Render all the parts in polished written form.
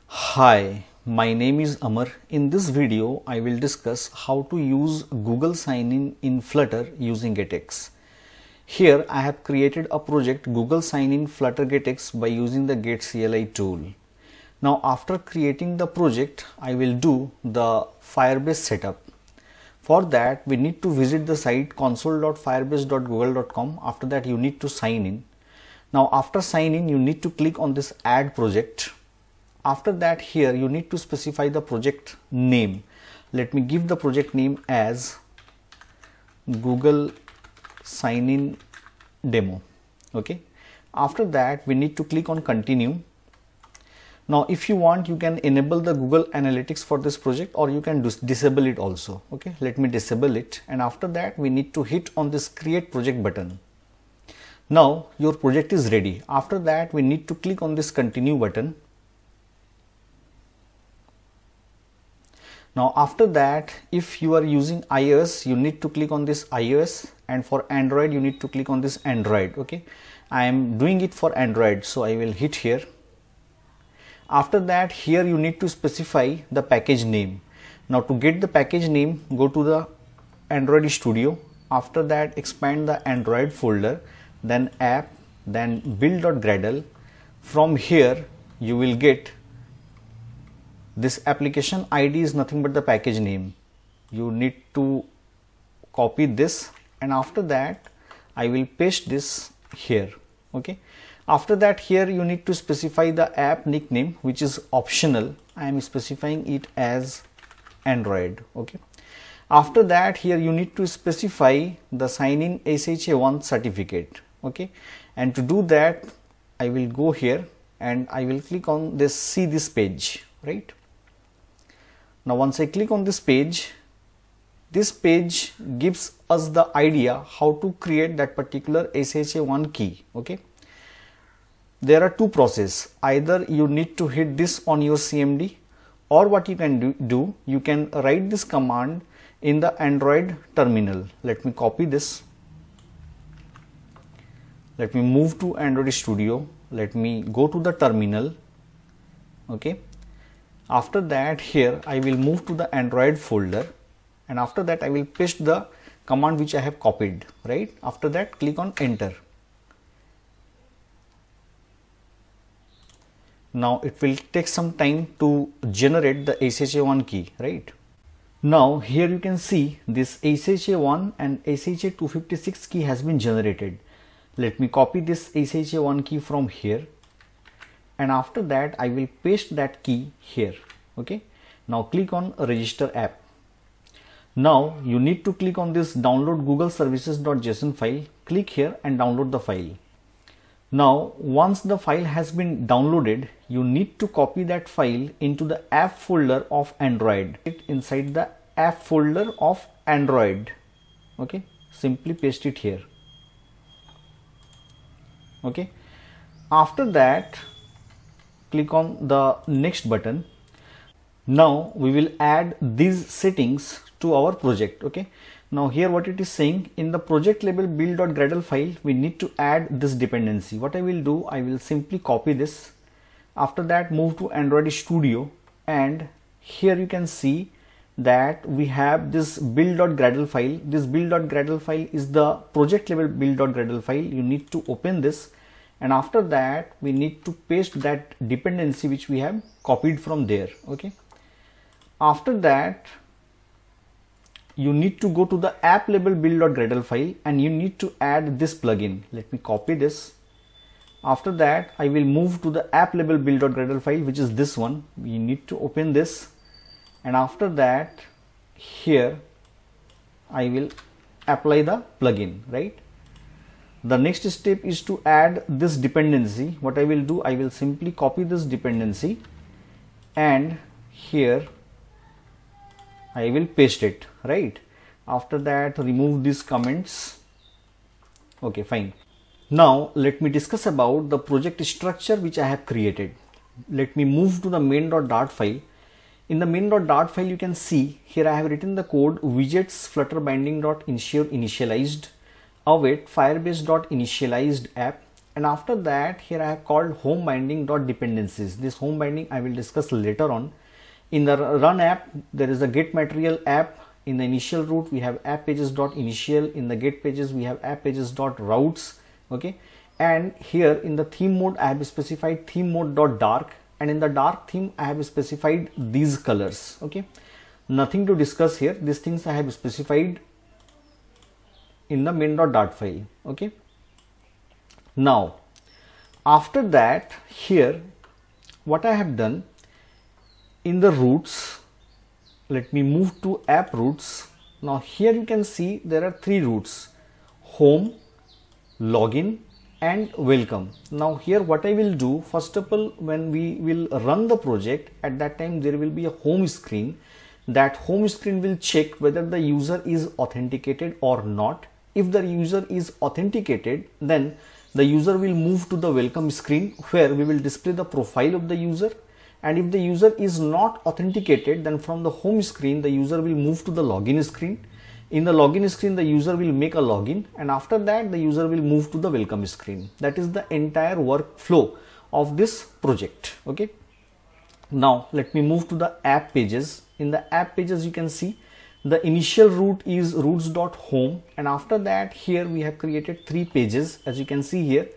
Hi, my name is Amar. In this video, I will discuss how to use Google Sign-in in Flutter using GetX. Here, I have created a project Google Sign-in Flutter GetX by using the GetCLI tool. Now, after creating the project, I will do the Firebase setup. For that, we need to visit the site console.firebase.google.com. After that, you need to sign in. Now, after sign in, you need to click on this Add Project. After that, here you need to specify the project name. Let me give the project name as Google Sign-in Demo. Okay. After that, we need to click on Continue. Now, if you want, you can enable the Google Analytics for this project, or you can disable it also. Okay. Let me disable it. And after that, we need to hit on this Create Project button. Now, your project is ready. After that, we need to click on this Continue button. Now, after that, if you are using iOS, you need to click on this iOS, and for Android, you need to click on this Android. Okay, I am doing it for Android, so I will hit here. After that, here you need to specify the package name. Now, to get the package name, go to the Android Studio. After that, expand the Android folder, then app, then build.gradle. From here, you will get this application ID is nothing but the package name. You need to copy this, and after that I will paste this here. Okay. After that, here you need to specify the app nickname, which is optional. I am specifying it as Android. Okay. After that, here you need to specify the sign-in SHA1 certificate. Okay. And to do that, I will go here and I will click on this, see this page, right? Now, once I click on this page gives us the idea how to create that particular SHA1 key. Okay. There are two processes. Either you need to hit this on your CMD, or what you can do, you can write this command in the Android terminal. Let me copy this. Let me move to Android Studio. Let me go to the terminal. Okay. After that, here I will move to the Android folder, and after that I will paste the command which I have copied, right? After that, click on enter. Now it will take some time to generate the SHA1 key, right? Now here you can see this SHA1 and SHA256 key has been generated. Let me copy this SHA1 key from here, and after that I will paste that key here. Okay. Now click on register app. Now you need to click on this download Google services.json file. Click here and download the file. Now once the file has been downloaded, you need to copy that file into the app folder of Android. Inside the app folder of Android. Okay. Simply paste it here. Okay. After that, click on the next button. Now we will add these settings to our project. Okay. Now here what it is saying, in the project label build.gradle file, we need to add this dependency. What I will do, I will simply copy this. After that, move to Android Studio, and here you can see that we have this build.gradle file. This build.gradle file is the project level build.gradle file. You need to open this, and after that we need to paste that dependency which we have copied from there. Okay. After that, you need to go to the app label build.gradle file, and you need to add this plugin. Let me copy this. After that, I will move to the app label build.gradle file, which is this one. We need to open this, and after that, here I will apply the plugin, right? The next step is to add this dependency. What I will do, I will simply copy this dependency, and here I will paste it, right? After that, remove these comments. Okay, fine. Now let me discuss about the project structure which I have created. Let me move to the main.dart file. In the main.dart file, you can see here I have written the code widgets flutter binding.ensure initialized await firebase.initialized app and after that here I have called home binding dot dependencies. This home binding I will discuss later on. In the run app there is a get material app. In the initial route we have app pages dot initial. In the get pages we have app pages dot routes. Okay, and here in the theme mode I have specified theme mode dot dark, and in the dark theme I have specified these colors. Okay, nothing to discuss here. These things I have specified in the main.dart file. Okay, now after that here what I have done in the routes, let me move to app routes. Now here you can see there are three routes: home, login and welcome. Now here what I will do, first of all, when we will run the project, at that time there will be a home screen. That home screen will check whether the user is authenticated or not. If the user is authenticated, then the user will move to the welcome screen where we will display the profile of the user. And if the user is not authenticated, then from the home screen the user will move to the login screen. In the login screen the user will make a login, and after that the user will move to the welcome screen. That is the entire workflow of this project. Okay, now let me move to the app pages. In the app pages you can see the initial route is routes.home, and after that here we have created three pages. As you can see here,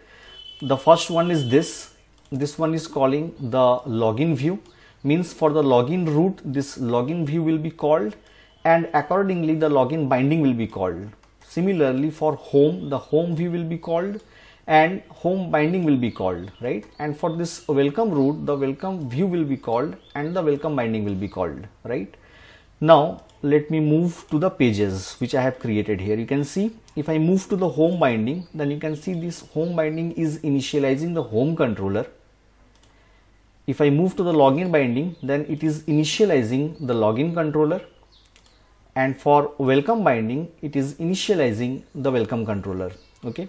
the first one is this one is calling the login view, means for the login route this login view will be called, and accordingly the login binding will be called. Similarly for home, the home view will be called and home binding will be called, right? And for this welcome route, the welcome view will be called and the welcome binding will be called, right? Now let me move to the pages which I have created here. You can see if I move to the home binding, then you can see this home binding is initializing the home controller. If I move to the login binding, then it is initializing the login controller, and for welcome binding it is initializing the welcome controller. Okay,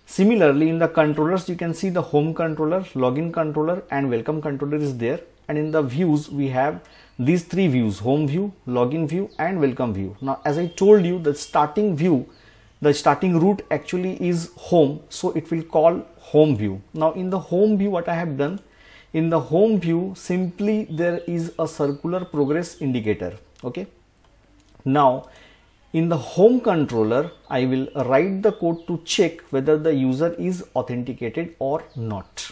similarly in the controllers you can see the home controller, login controller and welcome controller is there, and in the views we have these three views: home view, login view and welcome view. Now as I told you, the starting view, the starting route actually is home, so it will call home view. Now in the home view what I have done, in the home view simply there is a circular progress indicator. Okay, now in the home controller I will write the code to check whether the user is authenticated or not.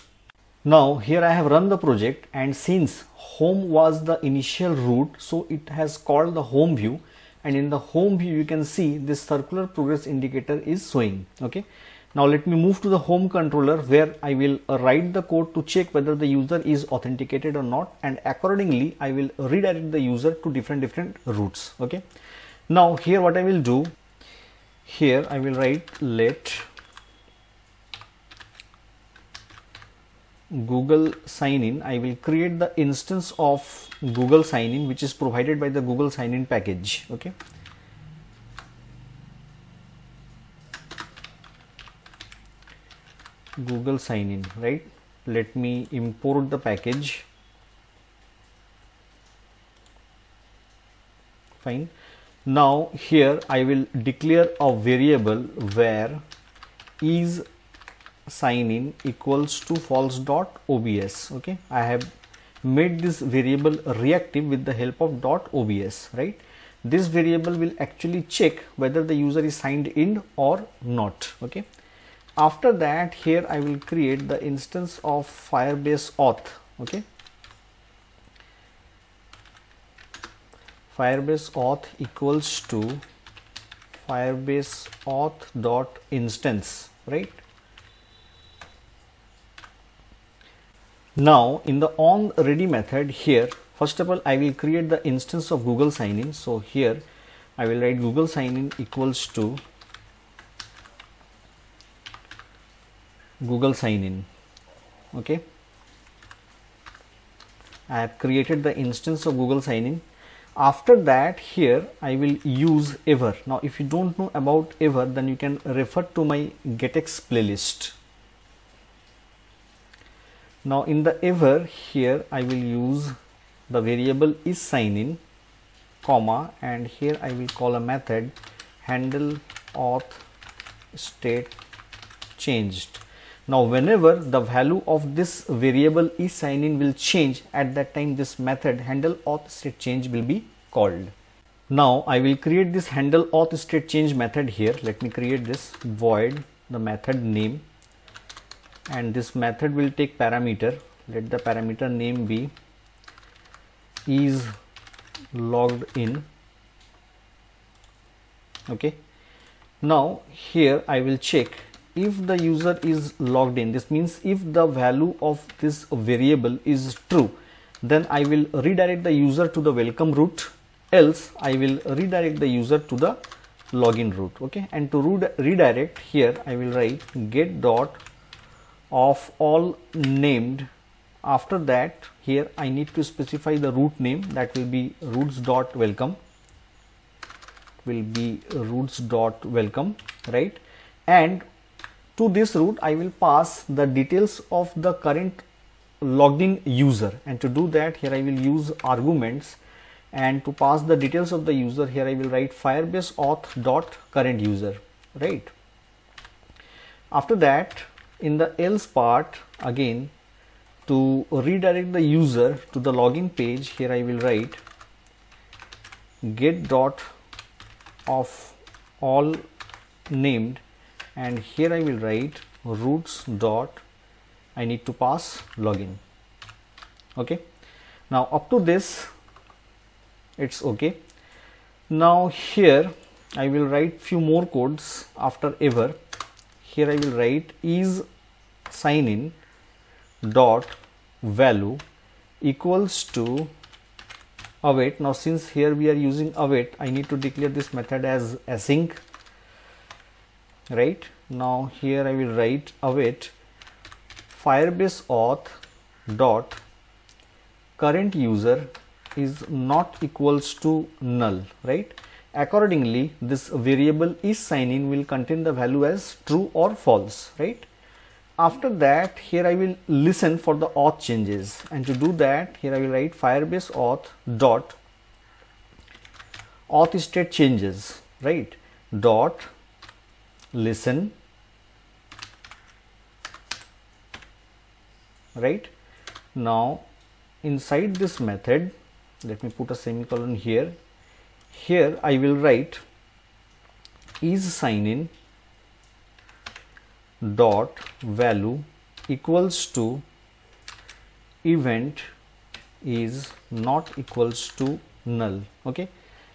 Now here I have run the project, and since home was the initial route, so it has called the home view, and in the home view you can see this circular progress indicator is showing. Okay, now let me move to the home controller where I will write the code to check whether the user is authenticated or not, and accordingly I will redirect the user to different routes. Okay, now here what I will do, here I will write let Google sign in. I will create the instance of Google sign in which is provided by the Google sign in package. Okay, Google sign in, right? Let me import the package. Fine. Now here I will declare a variable where is sign in equals to false dot obs. Okay, I have made this variable reactive with the help of dot obs, right? This variable will actually check whether the user is signed in or not. Okay, after that here I will create the instance of Firebase auth. Okay, Firebase auth equals to Firebase auth dot instance, right? Now in the on ready method here, first of all I will create the instance of Google sign in. So here I will write Google sign in equals to Google sign in. Okay, I have created the instance of Google sign in. After that here I will use ever. Now if you don't know about ever, then you can refer to my getx playlist. Now in the ever here I will use the variable is sign in, comma, and here I will call a method handle auth state changed. Now whenever the value of this variable isSignin will change, at that time this method handle auth state change will be called. Now I will create this handle auth state change method here. Let me create this void the method name, and this method will take parameter. Let the parameter name be is logged in. Okay, now here I will check if the user is logged in. This means if the value of this variable is true, then I will redirect the user to the welcome route, else I will redirect the user to the login route. Okay, and to redirect, here I will write get dot of all named. After that, here I need to specify the root name, that will be routes.welcome, right? And to this route I will pass the details of the current logged in user, and to do that, here I will use arguments, and to pass the details of the user, here I will write firebase auth dot current user, right? After that, in the else part, again to redirect the user to the login page, here I will write get dot of all named, and here I will write routes dot I need to pass login. Okay, now up to this it's okay. Now here I will write few more codes after ever. Here I will write is sign in dot value equals to await. Now since here we are using await, I need to declare this method as async, right? Now here I will write await firebase auth dot current user is not equals to null, right? Accordingly, this variable isSignin will contain the value as true or false, right? After that, here I will listen for the auth changes, and to do that, here I will write firebase auth dot auth state changes, right? Dot listen, right? Now inside this method, let me put a semicolon here. Here I will write isSignin dot value equals to event is not equals to null. Okay,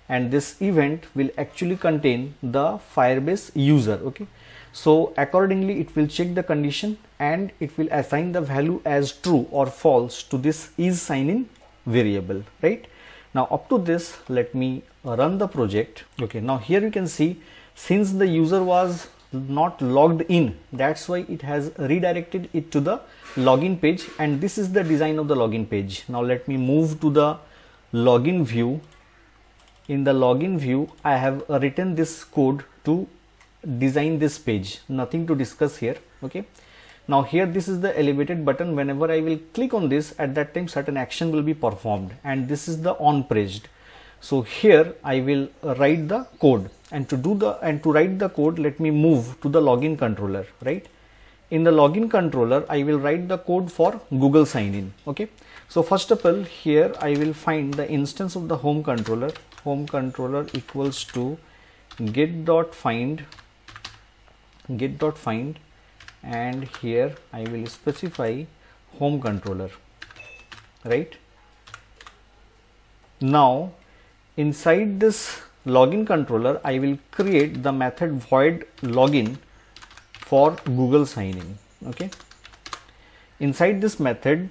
and this event will actually contain the Firebase user. Okay, so accordingly it will check the condition and it will assign the value as true or false to this isSignin variable, right? Now up to this, let me run the project. Okay, now here you can see, since the user was not logged in, that's why it has redirected it to the login page, and this is the design of the login page. Now let me move to the login view. In the login view, I have written this code to design this page, nothing to discuss here. Okay, now here this is the elevated button. Whenever I will click on this, at that time certain action will be performed, and this is the on pressed. So here I will write the code, and to write the code, let me move to the login controller, right? In the login controller, I will write the code for Google sign-in. Okay, so first of all, here I will find the instance of the home controller. Home controller equals to get.find, and here I will specify home controller, right? Now inside this login controller, I will create the method void login for Google sign-in. Okay, inside this method,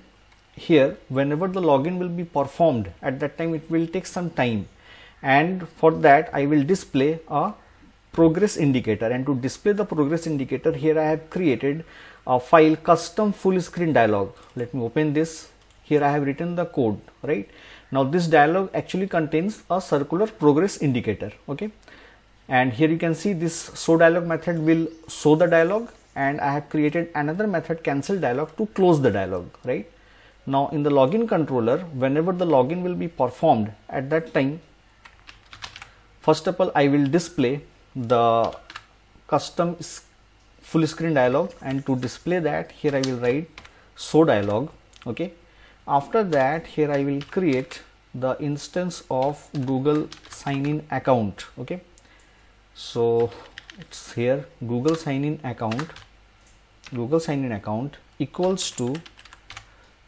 here whenever the login will be performed, at that time it will take some time, and for that I will display a progress indicator. And to display the progress indicator, here I have created a file custom full screen dialog. Let me open this. Here I have written the code, right? Now this dialog actually contains a circular progress indicator. Okay, and here you can see this show dialog method will show the dialog, and I have created another method cancel dialog to close the dialog, right? Now in the login controller, whenever the login will be performed, at that time, first of all I will display the custom full screen dialog, and to display that here I will write show dialog. Okay, after that here I will create the instance of Google sign in account. Okay, so it's here Google sign in account equals to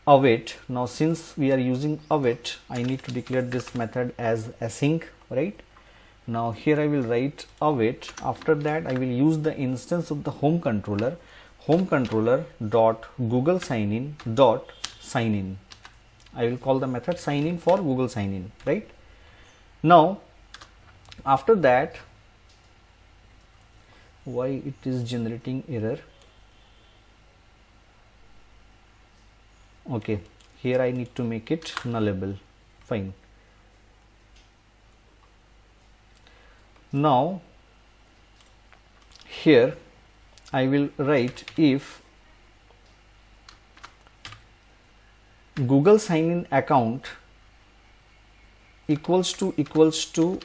await. Now since we are using await, I need to declare this method as async, right? Now here I will write await. After that I will use the instance of the home controller dot Google sign in dot sign in. I will call the method sign in for Google sign in, right? Now after that, why it is generating error? Okay, here I need to make it nullable. Fine. Now here I will write if Google sign in account equals to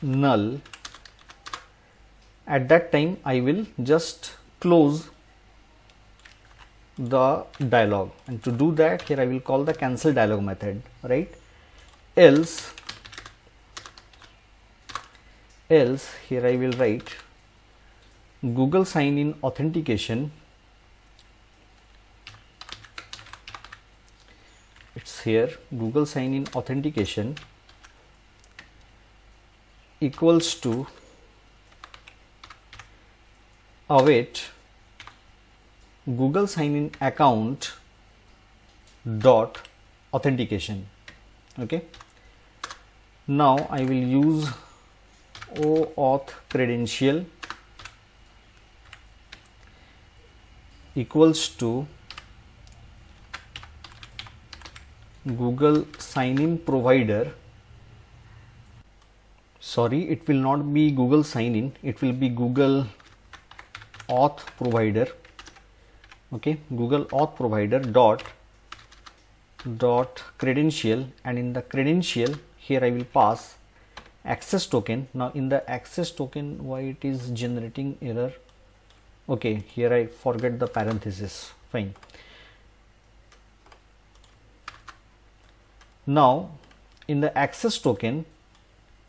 null, at that time I will just close the dialog, and to do that here I will call the cancel dialog method, right? Else here I will write Google sign in authentication, it's here Google sign in authentication equals to await Google sign in account dot authentication. Okay, now I will use OAuth credential equals to Google sign in provider. Sorry, it will not be Google sign in, it will be Google auth provider. Okay, Google auth provider dot credential, and in the credential here I will pass access token. Now in the access token, why it is generating error? Okay, here I forget the parenthesis. Fine. Now in the access token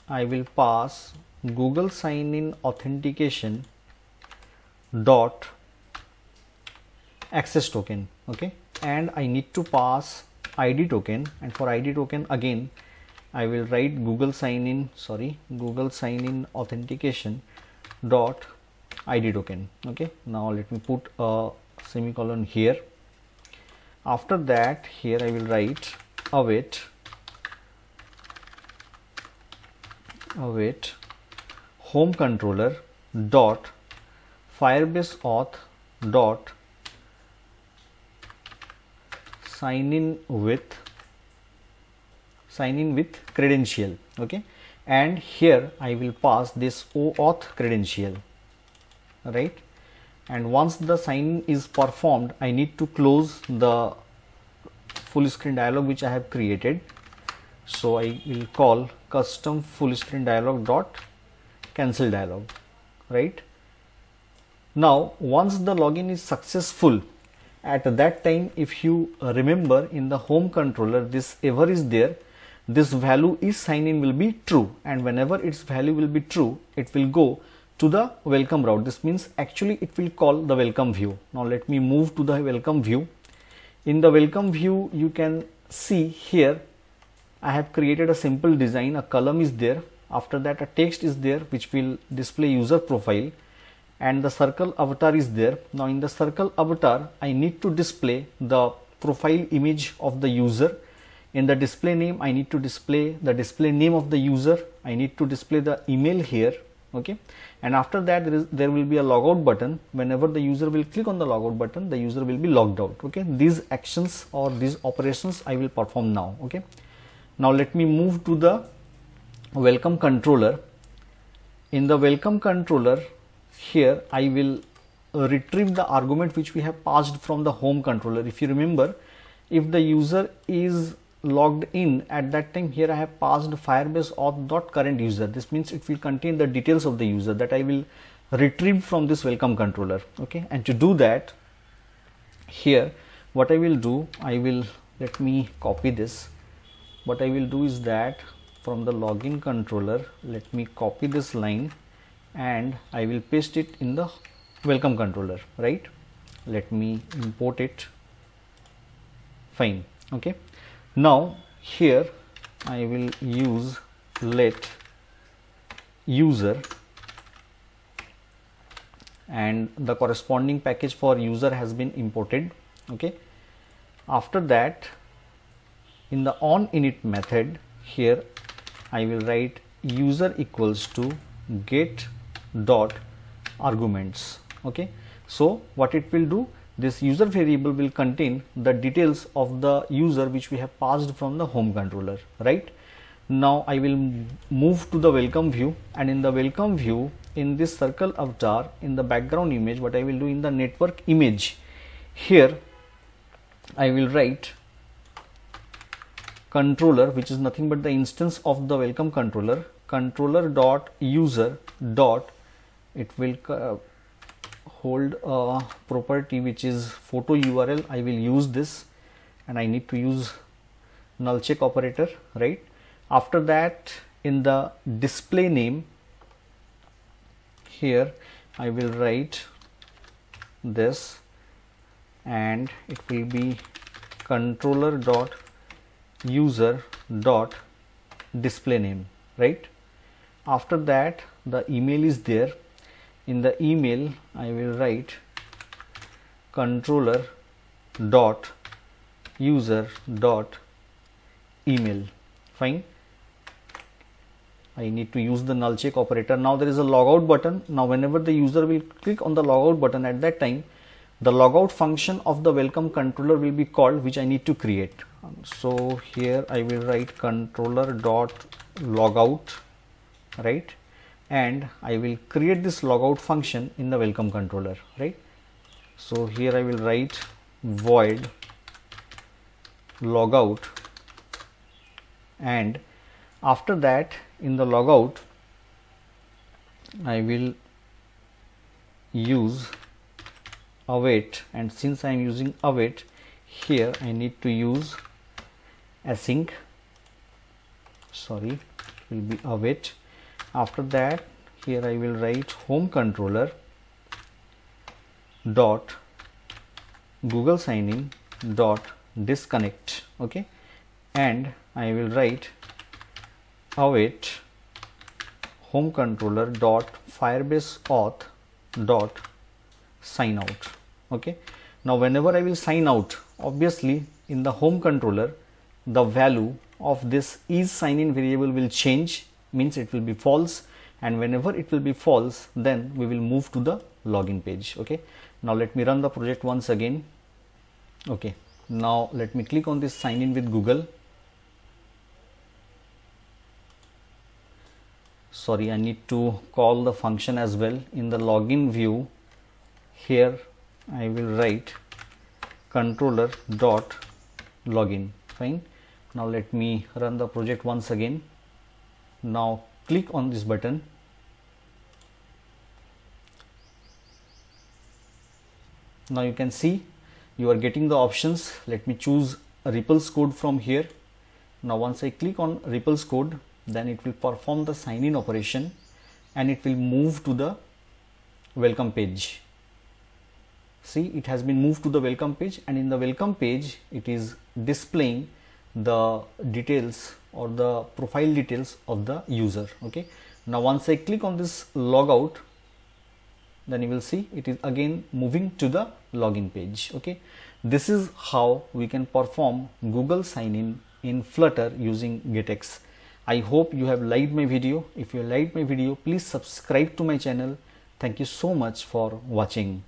I will pass Google sign in authentication dot access token. Okay, and I need to pass ID token, and for ID token again I will write Google sign in authentication dot ID token. Okay, now let me put a semicolon here. After that here I will write await home controller dot Firebase auth dot sign in with credential. Okay, and here I will pass this OAuth credential, right? And once the sign is performed, I need to close the full screen dialog which I have created. So I will call custom full screen dialog dot cancel dialog, right? Now once the login is successful, at that time, if you remember, in the home controller this ever is there, this value is sign in will be true, and whenever its value will be true, it will go to the welcome route. This means actually it will call the welcome view. Now let me move to the welcome view. In the welcome view you can see here I have created a simple design. A column is there, after that a text is there which will display user profile, and the circle avatar is there. Now in the circle avatar I need to display the profile image of the user. In the display name I need to display the display name of the user. I need to display the email here. Okay, and after that there will be a logout button. Whenever the user will click on the logout button, the user will be logged out. Okay, these actions or these operations I will perform now. Okay, now let me move to the welcome controller. In the welcome controller, here I will retrieve the argument which we have passed from the home controller. If you remember, if the user is logged in, at that time here I have passed Firebase auth dot current user. This means it will contain the details of the user that I will retrieved from this welcome controller. Okay, and to do that, here what I will do, let me copy this. What I will do is that from the login controller, let me copy this line and I will paste it in the welcome controller, right? Let me import it. Fine. Okay, now here I will use let user, and the corresponding package for user has been imported. Okay, after that, in the onInit method, here I will write user equals to get dot arguments. Okay, so what it will do, this user variable will contain the details of the user which we have passed from the home controller, right? Now I will move to the welcome view, and in the welcome view, in this circle avatar, in the background image, what I will do, in the network image, here I will write controller, which is nothing but the instance of the welcome controller, controller dot user dot, it will hold a property which is photo URL. I will use this, and I need to use null check operator, right? After that, in the display name, here I will write this, and it will be controller dot user dot display name, right? After that, the email is there. In the email, I will write controller dot user dot email. Fine. I need to use the null check operator. Now there is a logout button. Now whenever the user will click on the logout button, at that time the logout function of the welcome controller will be called, which I need to create. So here I will write controller dot logout, right? And I will create this logout function in the welcome controller, right? So here I will write void logout, and after that, in the logout, I will use await, and since I am using await, here I need to use async, sorry, it will be await. After that, here I will write home controller dot Google sign in dot disconnect. Okay, and I will write await home controller dot firebase auth dot sign out. Okay, now whenever I will sign out, obviously in the home controller, the value of this is sign in variable will change, means it will be false, and whenever it will be false, then we will move to the login page. Okay, now let me run the project once again. Okay, now let me click on this sign in with Google. Sorry, I need to call the function as well. In the login view, here I will write controller dot login. Fine. Now let me run the project once again. Now click on this button. Now you can see you are getting the options. Let me choose a Ripple's code from here. Now once I click on Ripple's code, then it will perform the sign in operation and it will move to the welcome page. See, it has been moved to the welcome page, and in the welcome page it is displaying the details or the profile details of the user. Okay, now once I click on this logout, then you will see it is again moving to the login page. Okay, this is how we can perform Google sign in Flutter using GetX. I hope you have liked my video. If you liked my video, please subscribe to my channel. Thank you so much for watching.